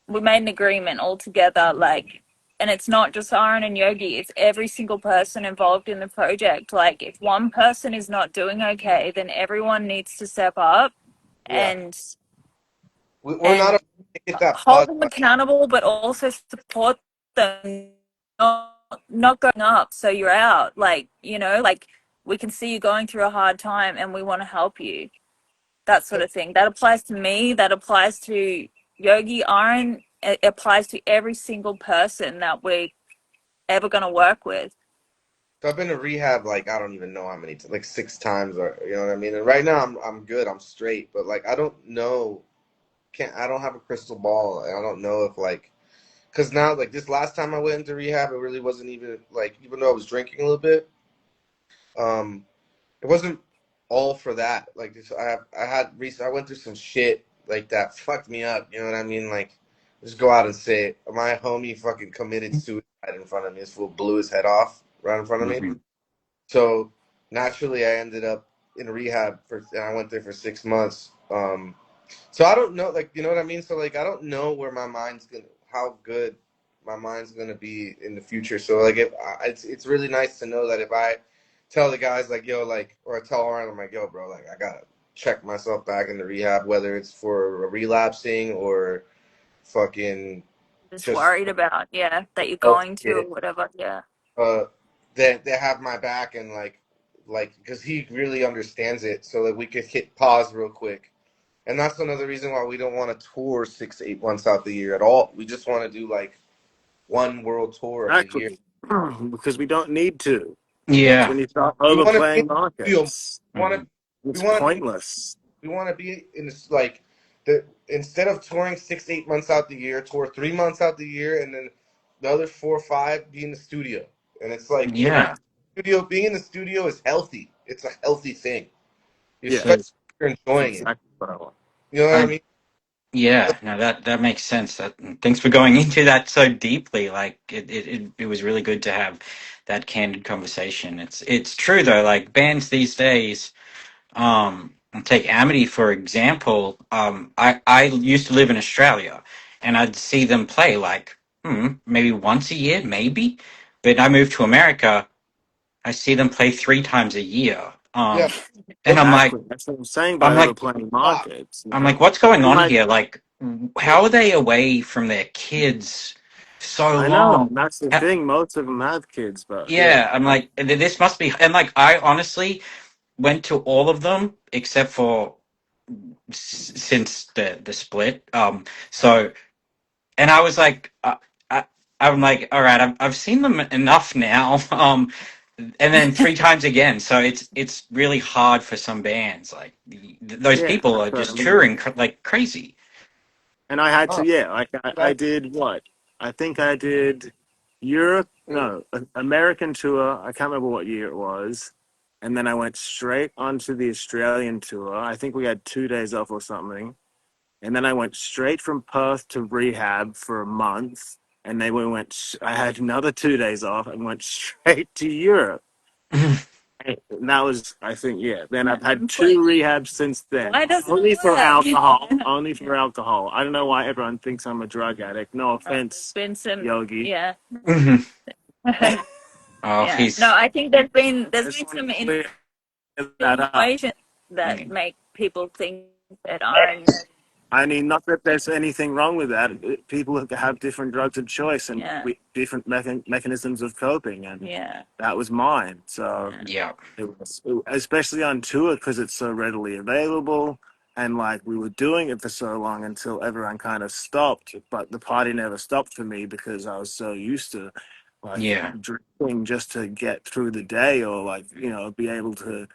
we made an agreement all together, like, and it's not just Aaron and Yogi, it's every single person involved in the project. Like, if one person is not doing okay, then everyone needs to step up yeah, and we're not and afraid to get that hold pause them button. accountable, but also support them, not going up so you're out. Like, like we can see you going through a hard time and we want to help you. That sort of thing. That applies to me. That applies to Yogi, Aaron. It applies to every single person that we're ever going to work with. So I've been to rehab like I don't even know how many, like 6 times, or you know what I mean. And right now I'm good, I'm straight. But like I don't know, can't I don't have a crystal ball, and I don't know if like because now like this last time I went into rehab, it really wasn't even like even though I was drinking a little bit, um, it wasn't all for that. Like this, I went through some shit like that fucked me up. You know what I mean? Like just go out and say it. My homie fucking committed suicide in front of me. This fool blew his head off right in front of me. Mhm. So naturally, I ended up in rehab and I went there for 6 months. So I don't know, like you know what I mean. So like I don't know where how good my mind's gonna be in the future. So like it's really nice to know that if I tell the guys like yo like or I tell Aaron I'm like yo bro like I gotta check myself back into rehab whether it's for relapsing or fucking Just just worried about, yeah, that you're health going to or shit. whatever. Yeah. uh, they have my back and like because he really understands it. So like we could hit pause real quick, and that's another reason why we don't want to tour 6 to 8 months out the year at all. We just want to do like one world tour of the year. Exactly. Because we don't need to. Because Yeah. when you start We want to be in overplaying the studio. markets, We want to Mhm. we it's want to be pointless. we want to be in this like the instead of touring 6 to 8 months out the year, tour 3 months out the year, and then the other 4 or 5 be in the studio. And it's like Yeah. being in the studio is healthy. It's a healthy thing, Yeah, especially if you're that's enjoying it. exactly what I want. You know what I I mean? Yeah, no, that makes sense. Thanks for going into that so deeply. Like it was really good to have that candid conversation. It's true though, like bands these days, I'll take Amity for example. I used to live in Australia and I'd see them play like maybe once a year, maybe. but I moved to America. I see them play 3 times a year. Yeah, And but Exactly. That's what I'm saying by I'm like, overplaying fuck. markets. You I'm like, know, what's going and on like here? Like, how are they away from their kids so I know long? that's the Uh, thing. Most of them have kids, but yeah, Yeah, I'm like, this must be, and like, I honestly went to all of them except for since the split. So, and I was like, I, I'm like, all right, I've seen them enough now. And then 3 times again. So it's really hard for some bands. Like those yeah. people That's are what I just mean. touring like crazy. And I had to, Huh. yeah, like I That, did what? I think I did Europe, no, American tour. I can't remember what year it was. And then I went straight onto the Australian tour. I think we had 2 days off or something. And then I went straight from Perth to rehab for a month. And then I had another 2 days off and went straight to Europe. And that was, I think, yeah. Then Yeah, I've had it's like, two rehabs since then, why does it only for work? alcohol. Only for alcohol. I don't know why everyone thinks I'm a drug addict. No There's offense, been some, Yogi. yeah. Mhm. Oh, Yeah. No, he's. I think I there's just been want to some clear that up. insinuations that Mm, make people think that I'm, I mean, not that there's anything wrong with that. People have different drugs of choice and yeah, different mechanisms of coping, and yeah, that was mine. So yeah, yeah, especially on tour because it's so readily available, and like we were doing it for so long until everyone kind of stopped, but the party never stopped for me because I was so used to like yeah, drinking just to get through the day, or like be able to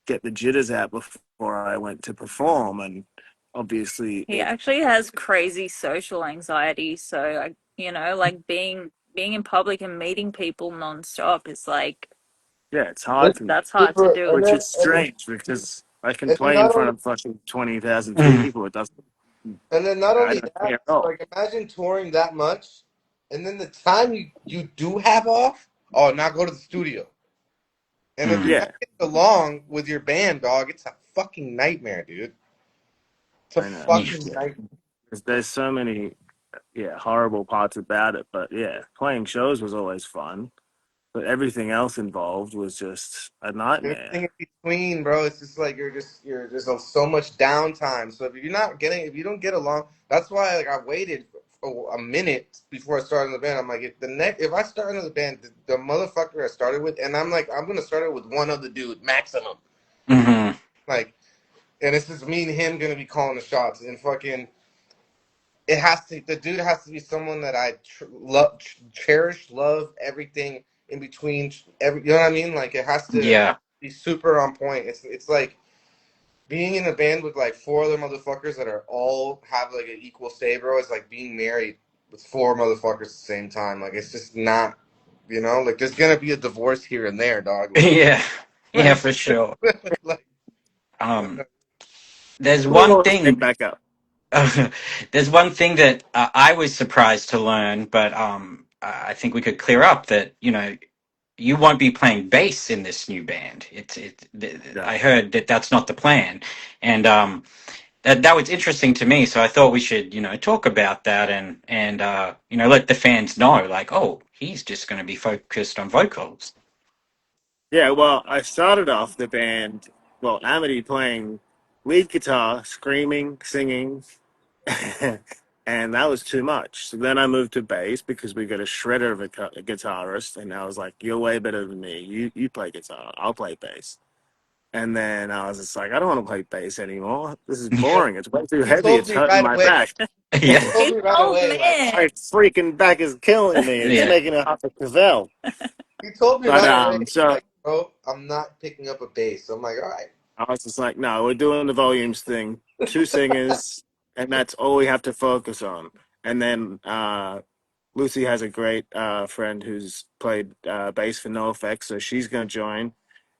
get the jitters out before I went to perform. And obviously he it actually has crazy social anxiety. So like being in public and meeting people nonstop is like yeah, it's hard it's for me, that's hard to super, do. which is strange because I can and then play in not front only of fucking 20,000 Mm. people. It doesn't, and then not I only don't care that, at all. like imagine touring that much, and then the time you do have off, oh, now go to the studio. And if you're Mm. not Yeah, getting along with your band, dog, it's a fucking nightmare, dude. It's a I know. Yeah, fucking Yeah, nightmare. there's so many horrible parts about it, but yeah, playing shows was always fun. But everything else involved was just a nightmare. Everything in between, bro. It's just like you're just on so much downtime. So if you don't get along, that's why like I waited for a minute before I started the band. I'm like, if I start another band, the motherfucker I started with, and I'm like, I'm gonna start it with one other dude maximum. hmm Like, and it's just me and him gonna be calling the shots, and fucking the dude has to be someone that I cherish, love everything in between. You know what I mean? Like it has to yeah, be super on point. It's like being in a band with like four other motherfuckers that are all have like an equal say, bro. It's like being married with four motherfuckers at the same time. Like it's just not, like there's gonna be a divorce here and there, dog. Like, yeah, yeah, like, for sure. like, Um, there's one Oh, get thing. back up. There's one thing that I was surprised to learn, but I think we could clear up that you won't be playing bass in this new band. Yeah. I heard that that's not the plan, and that was interesting to me. So I thought we should talk about that and let the fans know like, oh, he's just going to be focused on vocals. Yeah, well, I started off the band, well, Amity playing lead guitar, screaming, singing, and that was too much. So then I moved to bass because we got a shredder of a guitarist, and I was like, "You're way better than me. You play guitar, I'll play bass." And then I was just like, "I don't want to play bass anymore. This is boring. It's way too he heavy. told It's me hurting right my away. back. He Yeah, told he's me an right old away, like man. My freaking back is killing me. It's yeah, making it hard to Cavell." he told me But right away, so like, bro, I'm not picking up a bass. So I'm like, all right. I was just like, no, we're doing the volumes thing. Two singers, and that's all we have to focus on. And then Lucy has a great friend who's played bass for No Effects, so she's going to join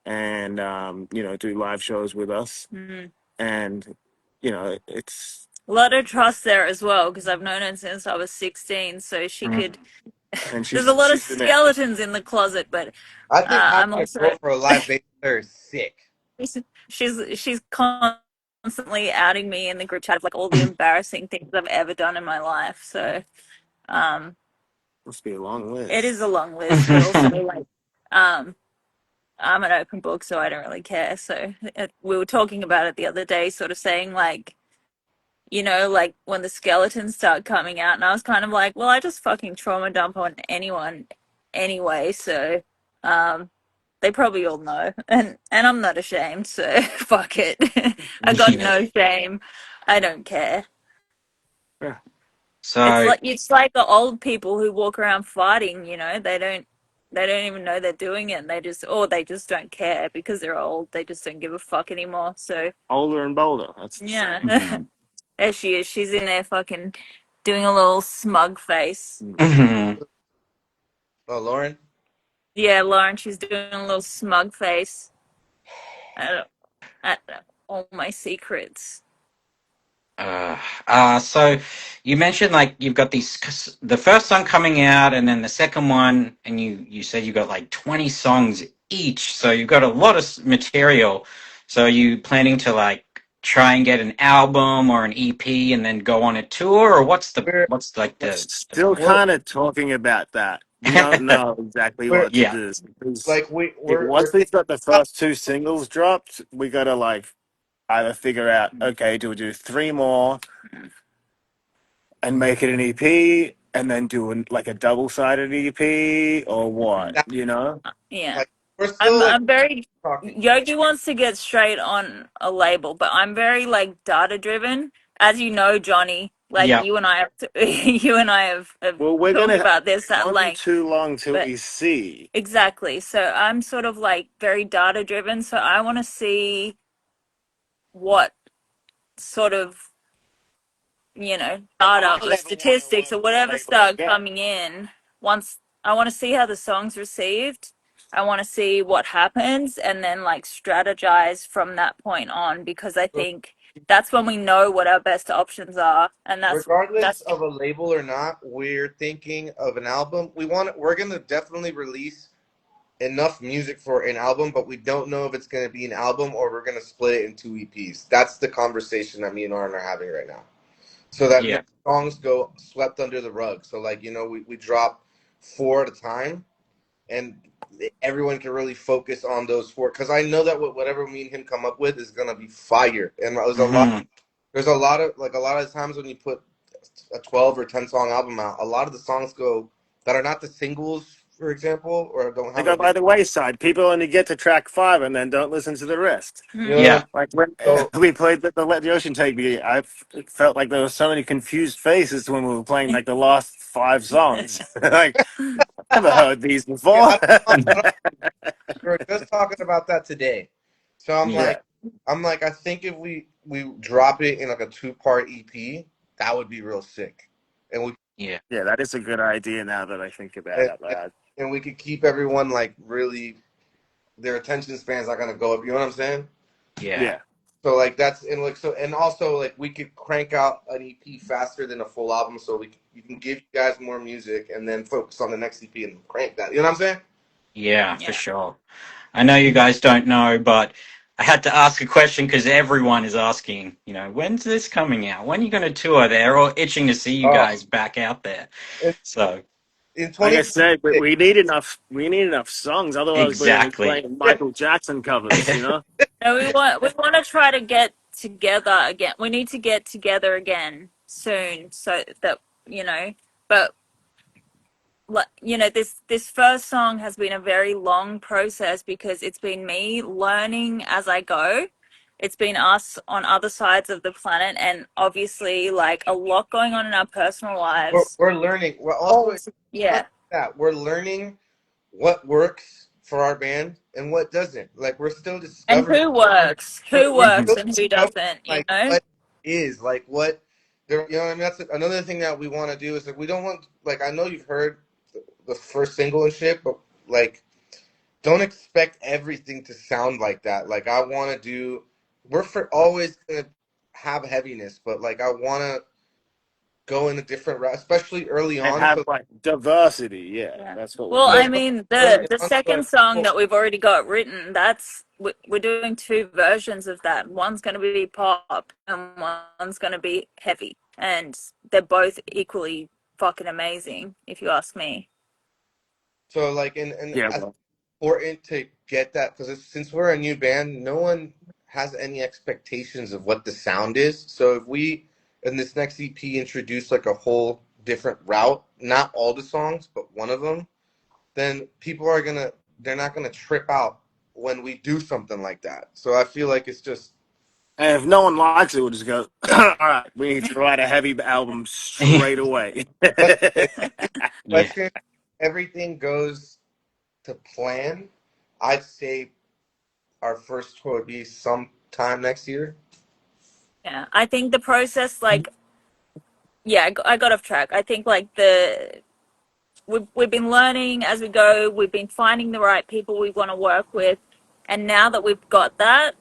and do live shows with us. Mm. And it's A lot of trust there as well because I've known her since I was 16, so she could. Mm. and There's a she's lot of she's the man. skeletons in the closet, but I think I'm having a also girl for a live bass player is sick. she's constantly outing me in the group chat of like all the embarrassing things I've ever done in my life. So um Must be a long It is list. a long list, but also like, um, I'm an open book, so I don't really care. So we were talking about it the other day, sort of saying like, like when the skeletons start coming out, and I was kind of like, well, I just fucking trauma dump on anyone anyway, so um, they probably all know, and I'm not ashamed, so fuck it. I got Yeah. no shame. I don't care. Yeah. So, It's like the old people who walk around fighting. They don't even know they're doing it. And they just don't care because they're old. They just don't give a fuck anymore. So Older and bolder. That's the yeah, saying. mhm, there she is. She's in there fucking doing a little smug face. Mm. mhm. Oh, Lauren. Yeah, Lauren, she's doing a little smug face at, at all my secrets. Uh, so you mentioned like you've got the first song coming out, and then the second one, and you said you got like 20 songs each, so you've got a lot of material. So are you planning to like try and get an album or an EP and then go on a tour, or We're what's like We're the still plan? we're kind of talking about that. We don't know exactly we're what to Yeah, do because like once we're we've got the first two singles dropped, we gotta like either figure out, okay, do we do three more and make it an EP, and then do like a double-sided EP, or what? that, You know? Yeah. like we're I'm still like I'm very talking. Yogi wants to get straight on a label, but I'm very like data driven. As you know, Johnny, like yeah, you and I have Well, we're talked gonna have about this at one length. too long till But we see. exactly. So I'm sort of like very data driven. So I want to see what sort of, data or Never want to statistics work or with a whatever label start again. coming in. Once I want to see how the song's received. I want to see what happens and then like strategize from that point on because I So think that's when we know what our best options are, and regardless that's of a label or not, we're thinking of an album. We're gonna definitely release enough music for an album, but we don't know if it's gonna be an album or we're gonna split it in two EPs. That's the conversation that me and Aaron are having right now. So that no yeah, songs go swept under the rug. So like, we drop four at a time and everyone can really focus on those four because I know that whatever me and him come up with is gonna be fire. And hmm there's a lot of times when you put a 12 or 10 song album out, a lot of the songs go that are not the singles, for example, or don't They have a go big, by the wayside. People only get to track 5 and then don't listen to the rest. you know what hmm. I'm yeah, Like when so we played the Let the Ocean Take Me, felt like there were so many confused faces when we were playing like the last 5 songs. Like, I've never heard these yeah, before. I don't, we were just talking about that today. So yeah, Yeah, I'm like, I think if we drop it in like a two-part EP, that would be real sick, and we yeah, yeah, that is a good idea now that I think about and, it out loud. and we could keep everyone like really their attention span's not gonna go up. You know what I'm saying? yeah, Yeah, So like that's and like so and also like we could crank out an EP faster than a full album, so you can give you guys more music and then focus on the next EP and crank that. You know what I'm saying? yeah, for Yeah. sure. I know you guys don't know, but I had to ask a question because everyone is asking, when's this coming out? When are you going to tour? They're all itching to see you Oh, guys back out there. in, So, in like I said, 2026. we need enough. We need enough songs. Otherwise, we're gonna be exactly. playing Michael Jackson covers. You know? No, we want to try to get together again. We need to get together again soon, so that you know. But this first song has been a very long process because it's been me learning as I go. It's been us on other sides of the planet, and obviously like a lot going on in our personal lives. We're learning. We're also Oh, it's not yeah. just that we're learning what works for our band and what doesn't. Like we're still And discovering. who works, who We're hmm works, still and who discovering doesn't. like what is like what there. You know, what I mean, that's another thing that we want to do is like we don't want like I know you've heard the first single and shit, but like don't expect everything to sound like that. Like I want to do. We're for always gonna have heaviness, but like I want to go in a different route, especially early And on. have So like diversity. Yeah, Yeah. that's what we Well, need. I so mean, early the on, so second like song oh, that we've already got written, we're doing two versions of that. One's going to be pop and one's going to be heavy, and they're both equally fucking amazing, if you ask me. So like, and Yeah, I well, important to get that because since we're a new band, no one has any expectations of what the sound is. So if we in this next EP introduce like a whole different route, not all the songs, but one of them, then people are gonna they're not gonna trip out when we do something like that. So I feel like it's just and if no one likes it, we'll just go. All right, we need to write a heavy album straight away. but Yeah. question everything goes to plan. I'd say our first tour would be sometime next year. Yeah, I think the process, like, yeah, I got off track. I think like we've been learning as we go. We've been finding the right people we want to work with, and now that we've got that,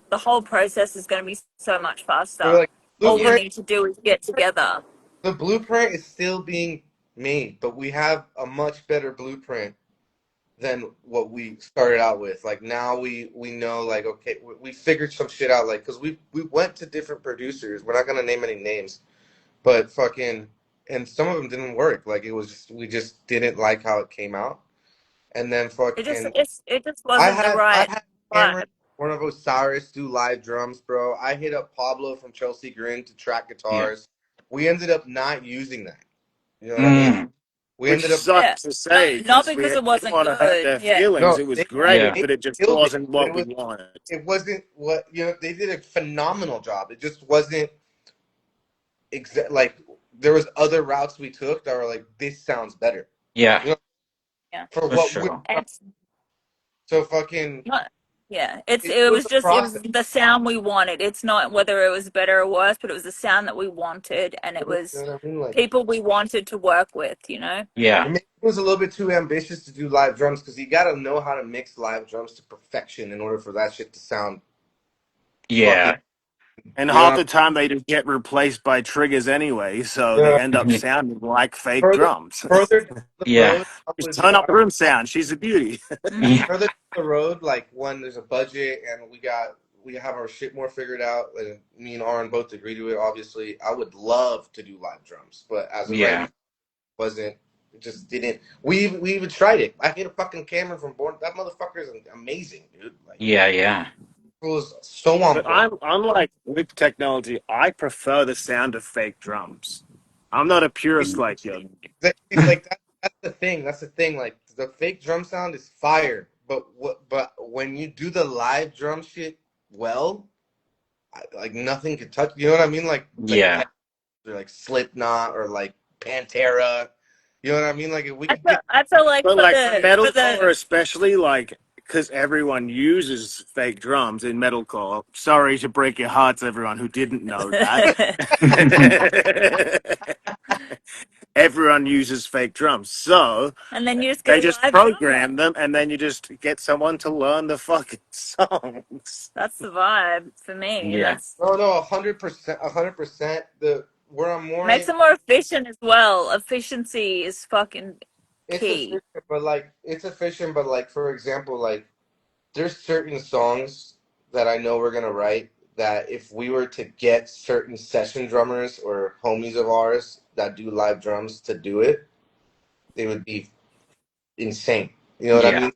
the whole process is going to be so much So faster. like All we Yeah. blueprint need to do is get together. the blueprint is still being made, but we have a much better blueprint than what we started out with. Like now we know like okay we figured some shit out like because we went to different producers. We're not gonna name any names, but fucking and some of them didn't work. Like it was just we just didn't like how it came out. And then fucking It just wasn't the I right had Cameron vibe. one of Osiris do live drums, bro. I hit up Pablo from Chelsea Grin to track Yeah. guitars. We ended up not using that. You know what I mean? Mm. We Which ended up Yeah, sucks to say not because we because it didn't wasn't want to hurt good. their Yeah, feelings. no, It was Yeah. great, but it just killed it, wasn't but what we wanted. it wasn't what you know. They did a phenomenal job. It just wasn't like there was other routes we took that were like this sounds better. Yeah. You know, yeah, for For what we're sure. and it's so fucking. not. Yeah, It it was was the just it was process. the sound we wanted. It's not whether it was better or worse, but it was the sound that we wanted, and it You was know what I mean? Like people we wanted to work with. You know. Yeah. and maybe it was a little bit too ambitious to do live drums because you got to know how to mix live drums to perfection in order for that shit to sound fucking. Yeah. And You know half what the time they just get replaced by triggers anyway, so I mean? they end up sounding like fake Further drums. further down the Yeah. road, I Just would turn up the room sound. She's a beauty. Mm-hmm. Yeah. further down the road, like when there's a budget and we have our shit more figured out, and me and Aaron both agree to it. Obviously, I would love to do live drums, but as of right now, Yeah. wasn't. It just didn't. We even tried it. I hit a fucking Cameron from Born. That motherfucker is amazing, dude. Like Yeah. Yeah. it was so on But point. I'm unlike with technology. I prefer the sound of fake drums. I'm not a purist like you. That's the thing. That's the thing. Like the fake drum sound is fire, but But when you do the live drum shit well, like nothing could touch. You know what I mean? Like Yeah. or like Slipknot or like Pantera. You know what I mean? Like if we could get I feel like But for like for for metalcore, the especially, like because everyone uses fake drums in metalcore. Sorry to break your hearts, everyone who didn't know that. Everyone uses fake drums, so and then you just get they a just live drummer. program them, and then you just get someone to learn the fucking songs. That's the vibe for me. Yeah. That's no, 100%, 100%. The where I'm more makes in, it more efficient as well. Efficiency is fucking it's key. efficient, but like it's efficient, but like for example, like there's certain songs that I know we're gonna write that if we were to get certain session drummers or homies of ours that do live drums to do it, they would be insane. You know what I Yeah. mean?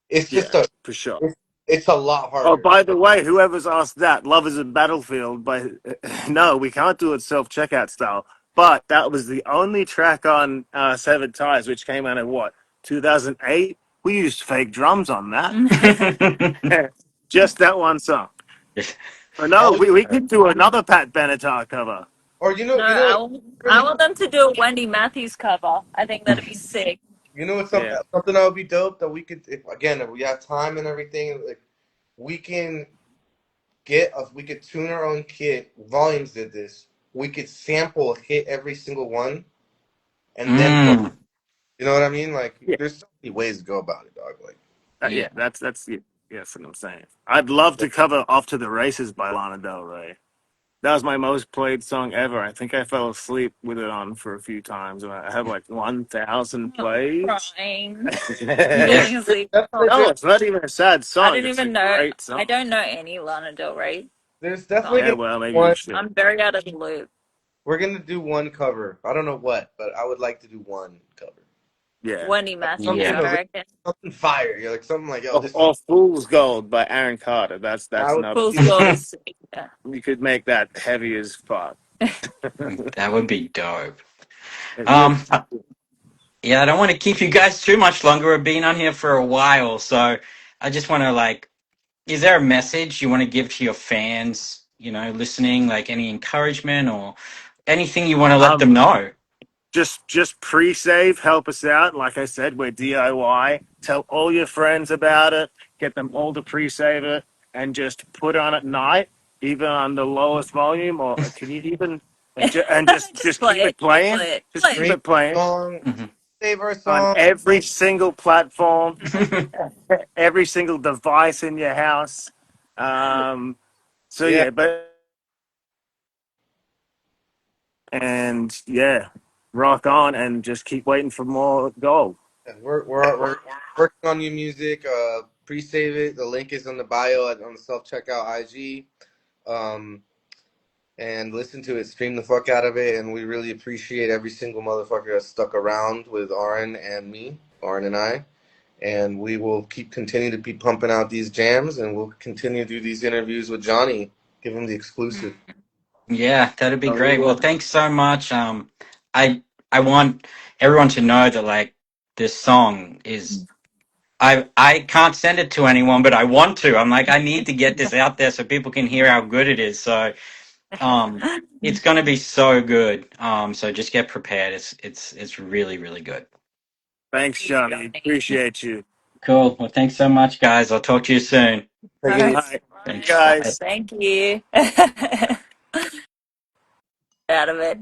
It's Yeah, just a for sure. it's, it's a lot Oh, harder. by the way, whoever's asked that, Love is a Battlefield, by no, we can't do it self checkout style. But that was the only track on Severed Ties, which came out in what, 2008? We used fake drums on that. Just that one song. But no, Oh, we could do another Pat Benatar cover. or No, you know what I really want them to do a Wendy Matthews cover. I think that'd be sick. you know what Yeah. something that would be dope that we could if we have time and everything like we can we could tune our own kit. Volumes did this. We could sample hit every single one and then Mm. you know what I mean? Like Yeah. there's so many ways to go about it, dog. Like Yeah. Yeah, that's yeah, yes, what I'm saying. I'd love to cover "Off to the Races" by Lana Del Rey. That was my most played song ever. I think I fell asleep with it on for a few times, and I have like 1,000 Oh, I'm plays. crying, Yeah. falling asleep. that's No, legit. it's not even a sad I song. didn't It's a even know. great I song. don't know any Lana Del Rey There's definitely Yeah, songs. gonna well, be maybe you one. should. I'm very out of the loop. We're gonna do one cover. I don't know what, but I would like to do one cover. Yeah. Wendy Like Masters, something Yeah. I original, reckon. something fire. You're like something like, yo, Or, this is or Fool's Gold by Aaron Carter. I That's would another Fool's see one. Gold that. is sick. Yeah. You could make that heavy as fuck. That would be dope. It would. Um, yeah, I don't want to keep you guys too much longer. We've been on here for a while, so I just want to like, is there a message you want to give to your fans, listening, like any encouragement or anything you want to let them Um, know? just pre-save, help us out. Like I said, we're DIY. Tell all your friends about it. Get them all to pre-save it, and just put on at night, even on the lowest volume. Or can you even and Just just play keep it. it Just playing. play it. Just Play keep Stream it playing song, Mhm. save our on song. every single platform, every single device in your house. So Yeah, yeah, but and yeah, rock on and just keep waiting for more gold. we're working on new music. Pre-save it. The link is on the bio on the self checkout IG. Um, and listen to it. Stream the fuck out of it, and we really appreciate every single motherfucker that stuck around with Aaron and me, Aaron and I. And we will continue to be pumping out these jams, and we'll continue to do these interviews with Johnny. Give him the exclusive. Yeah, that'd be Oh great. yeah. Well, thanks so much. I I want everyone to know that like this song is I can't send it to anyone, but I want to. I'm like I need to get this out there so people can hear how good it is. So it's gonna be so good. So just get prepared. It's really really good. Thanks, Johnny. Appreciate you. Cool. Well, thanks so much, guys. I'll talk to you soon. Take All it All easy. right. right, Thanks. Bye. guys. Thank you. Out of it.